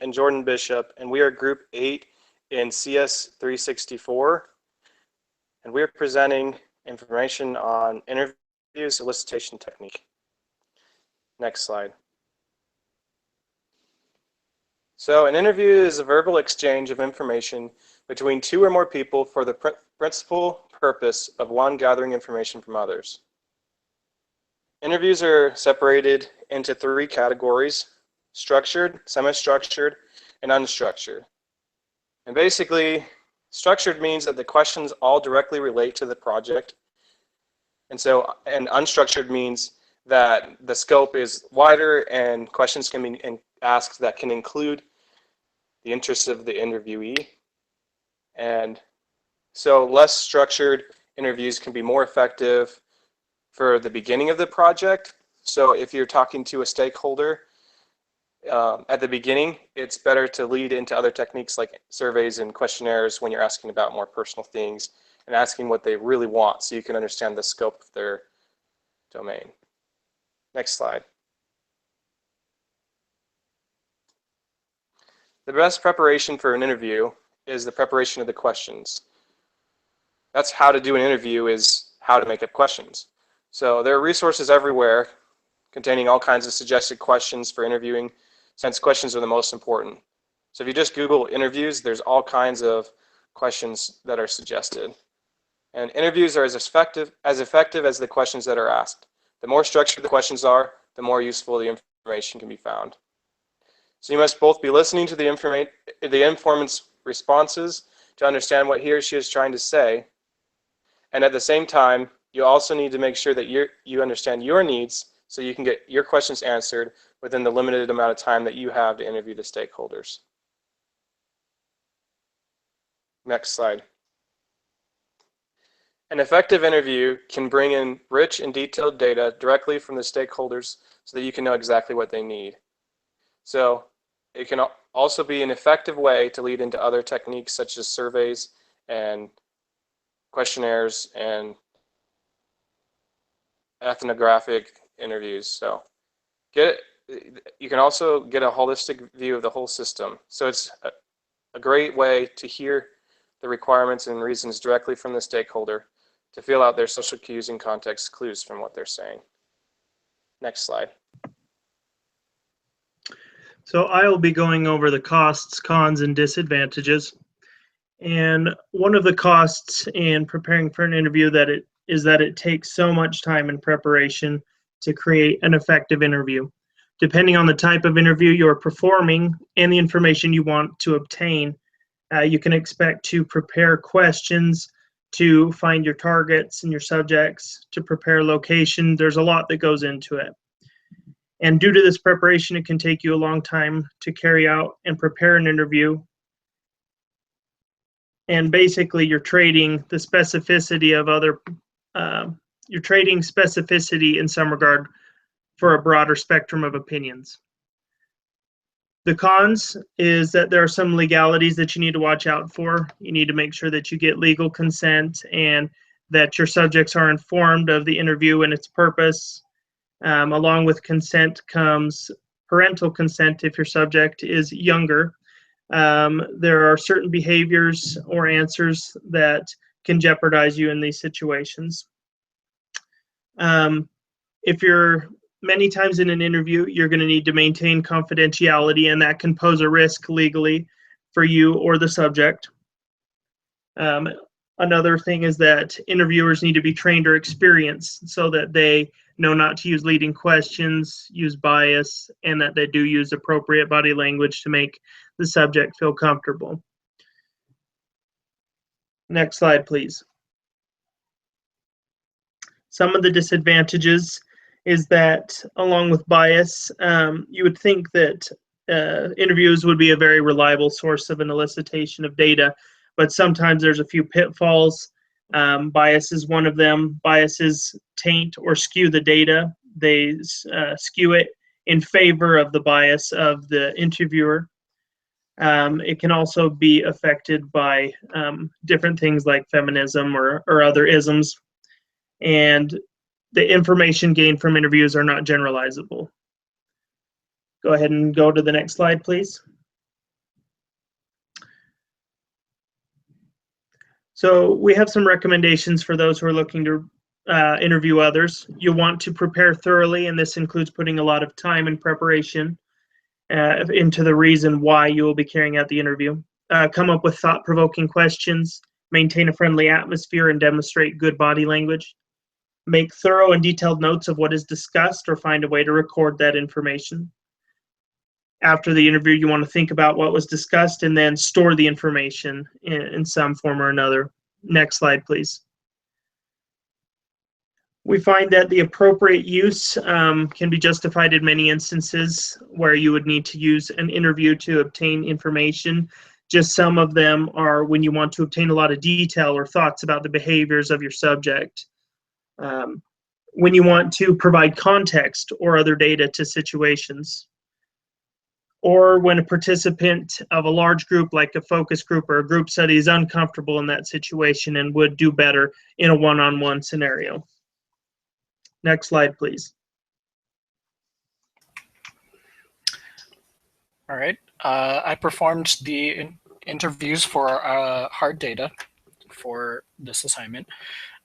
and Jordan Bishop, and we are Group 8 in CS 364, and we are presenting information on interview solicitation technique. Next slide. So an interview is a verbal exchange of information between two or more people for the principal purpose of one, gathering information from others. Interviews are separated into three categories: structured, semi-structured, and unstructured. And basically, structured means that the questions all directly relate to the project. And unstructured means that the scope is wider and questions can be asked that can include the interests of the interviewee. And so less structured interviews can be more effective for the beginning of the project. So if you're talking to a stakeholder at the beginning, it's better to lead into other techniques like surveys and questionnaires when you're asking about more personal things and asking what they really want so you can understand the scope of their domain. Next slide. The best preparation for an interview is the preparation of the questions. That's how to do an interview, is how to make up questions. So there are resources everywhere containing all kinds of suggested questions for interviewing, since questions are the most important. So if you just Google interviews, there's all kinds of questions that are suggested. And interviews are as effective as the questions that are asked. The more structured the questions are, the more useful the information can be found. So you must both be listening to the informant's responses to understand what he or she is trying to say, and at the same time, you also need to make sure that you understand your needs so you can get your questions answered within the limited amount of time that you have to interview the stakeholders. Next slide. An effective interview can bring in rich and detailed data directly from the stakeholders so that you can know exactly what they need. So it can also be an effective way to lead into other techniques such as surveys and questionnaires and ethnographic interviews. So you can also get a holistic view of the whole system. So it's a great way to hear the requirements and reasons directly from the stakeholder to feel out their social cues and context clues from what they're saying. Next slide. So I will be going over the costs, cons, and disadvantages. And one of the costs in preparing for an interview is that it takes so much time in preparation to create an effective interview. Depending on the type of interview you're performing and the information you want to obtain, you can expect to prepare questions, to find your targets and your subjects, to prepare location. There's a lot that goes into it. And due to this preparation, it can take you a long time to carry out and prepare an interview. And basically, you're trading the specificity of you're trading specificity in some regard for a broader spectrum of opinions. The cons is that there are some legalities that you need to watch out for. You need to make sure that you get legal consent and that your subjects are informed of the interview and its purpose. Along with consent comes parental consent if your subject is younger. There are certain behaviors or answers that can jeopardize you in these situations. If you're many times in an interview, you're going to need to maintain confidentiality, and that can pose a risk legally for you or the subject. Another thing is that interviewers need to be trained or experienced so that they know not to use leading questions, use bias, and that they do use appropriate body language to make the subject feel comfortable. Next slide, please. Some of the disadvantages is that, along with bias, you would think that interviews would be a very reliable source of an elicitation of data, but sometimes there's a few pitfalls. Bias is one of them. Biases taint or skew the data. They skew it in favor of the bias of the interviewer. It can also be affected by different things like feminism or other isms. And the information gained from interviews are not generalizable. Go ahead and go to the next slide, please. So we have some recommendations for those who are looking to interview others. You'll want to prepare thoroughly, and this includes putting a lot of time and preparation into the reason why you will be carrying out the interview. Come up with thought-provoking questions, maintain a friendly atmosphere, and demonstrate good body language. Make thorough and detailed notes of what is discussed or find a way to record that information. After the interview, you want to think about what was discussed and then store the information in some form or another. Next slide, please. We find that the appropriate use can be justified in many instances where you would need to use an interview to obtain information. Just some of them are when you want to obtain a lot of detail or thoughts about the behaviors of your subject. When you want to provide context or other data to situations. Or when a participant of a large group like a focus group or a group study is uncomfortable in that situation and would do better in a one-on-one scenario. Next slide, please. All right. I performed the interviews for hard data for this assignment.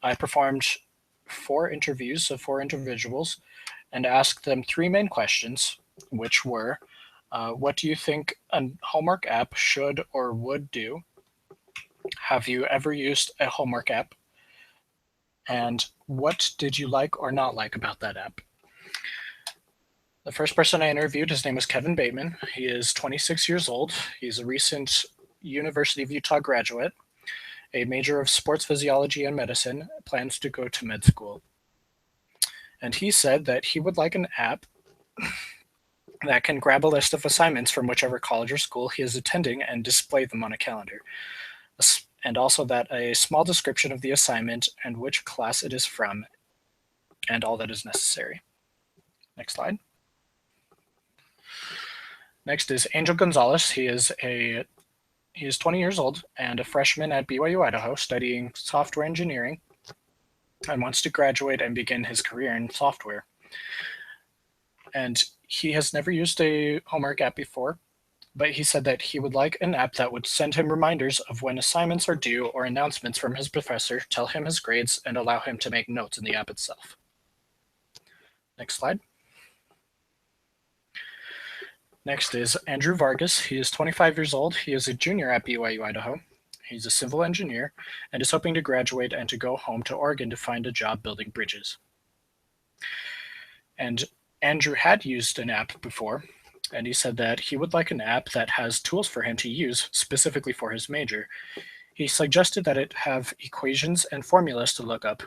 I performed 4 interviews of 4 individuals and asked them 3 main questions, which were, what do you think a homework app should or would do? Have you ever used a homework app? And what did you like or not like about that app? The first person I interviewed, his name was Kevin Bateman. He is 26 years old. He's a recent University of Utah graduate, a major of sports physiology and medicine, plans to go to med school. And he said that he would like an app that can grab a list of assignments from whichever college or school he is attending and display them on a calendar. And also that a small description of the assignment and which class it is from and all that is necessary. Next slide. Next is Angel Gonzalez. He is 20 years old and a freshman at BYU Idaho studying software engineering and wants to graduate and begin his career in software. And he has never used a homework app before, but he said that he would like an app that would send him reminders of when assignments are due or announcements from his professor, tell him his grades, and allow him to make notes in the app itself. Next slide. Next is Andrew Vargas. He is 25 years old. He is a junior at BYU Idaho. He's a civil engineer and is hoping to graduate and to go home to Oregon to find a job building bridges. And Andrew had used an app before, and he said that he would like an app that has tools for him to use specifically for his major. He suggested that it have equations and formulas to look up,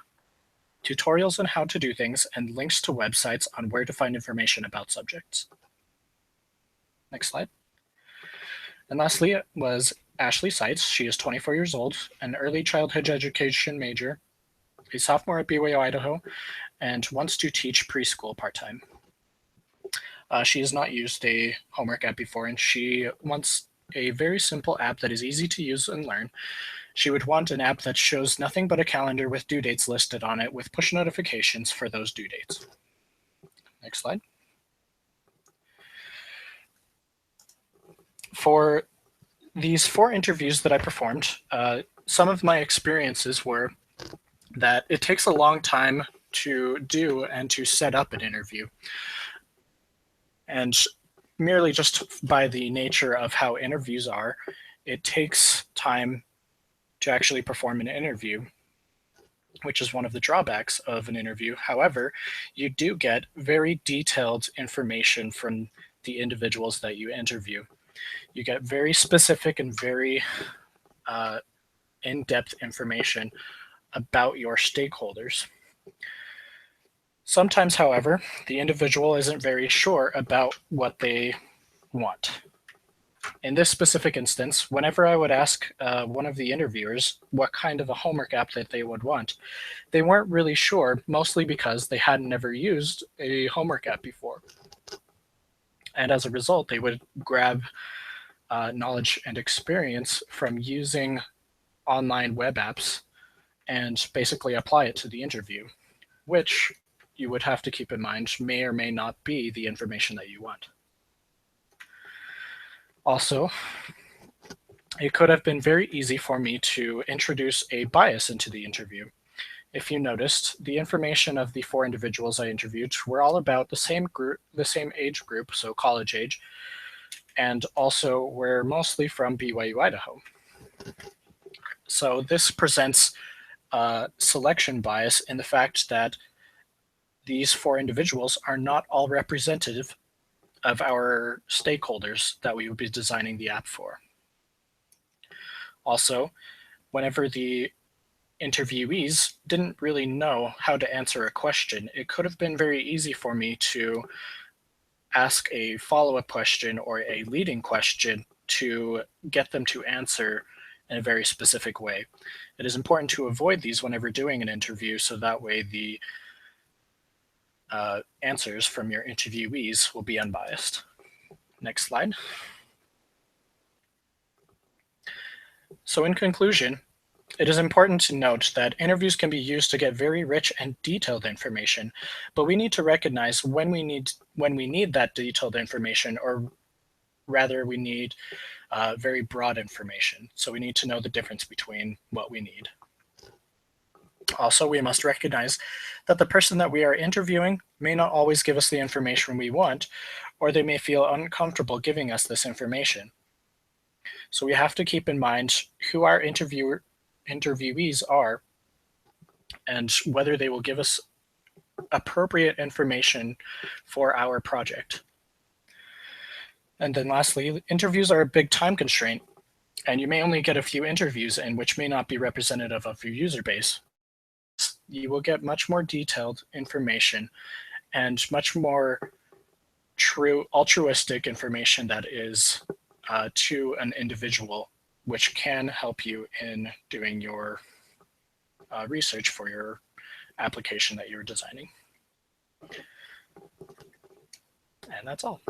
tutorials on how to do things, and links to websites on where to find information about subjects. Next slide. And lastly was Ashley Seitz. She is 24 years old, an early childhood education major, a sophomore at BYU Idaho, and wants to teach preschool part-time. She has not used a homework app before, and she wants a very simple app that is easy to use and learn. She would want an app that shows nothing but a calendar with due dates listed on it with push notifications for those due dates. Next slide. For these 4 interviews that I performed, some of my experiences were that it takes a long time to do and to set up an interview. And merely just by the nature of how interviews are, it takes time to actually perform an interview, which is one of the drawbacks of an interview. However, you do get very detailed information from the individuals that you interview. You get very specific and very in-depth information about your stakeholders. Sometimes, however, the individual isn't very sure about what they want. In this specific instance, whenever I would ask one of the interviewers what kind of a homework app that they would want, they weren't really sure, mostly because they hadn't never used a homework app before. And as a result, they would grab knowledge and experience from using online web apps and basically apply it to the interview, which you would have to keep in mind may or may not be the information that you want. Also, it could have been very easy for me to introduce a bias into the interview. If you noticed, the information of the 4 individuals I interviewed were all about the same group, the same age group, so college age, and also were mostly from BYU, Idaho. So this presents selection bias in the fact that these 4 individuals are not all representative of our stakeholders that we would be designing the app for. Also, whenever the interviewees didn't really know how to answer a question, it could have been very easy for me to ask a follow-up question or a leading question to get them to answer in a very specific way. It is important to avoid these whenever doing an interview, so that way the answers from your interviewees will be unbiased. Next slide. So in conclusion, it is important to note that interviews can be used to get very rich and detailed information, but we need to recognize when we need that detailed information, or rather we need very broad information. So we need to know the difference between what we need. Also, we must recognize that the person that we are interviewing may not always give us the information we want, or they may feel uncomfortable giving us this information. So we have to keep in mind who our interviewees are and whether they will give us appropriate information for our project. And then lastly, interviews are a big time constraint, and you may only get a few interviews in, which may not be representative of your user base. You will get much more detailed information and much more true altruistic information that is to an individual, which can help you in doing your research for your application that you're designing. And that's all.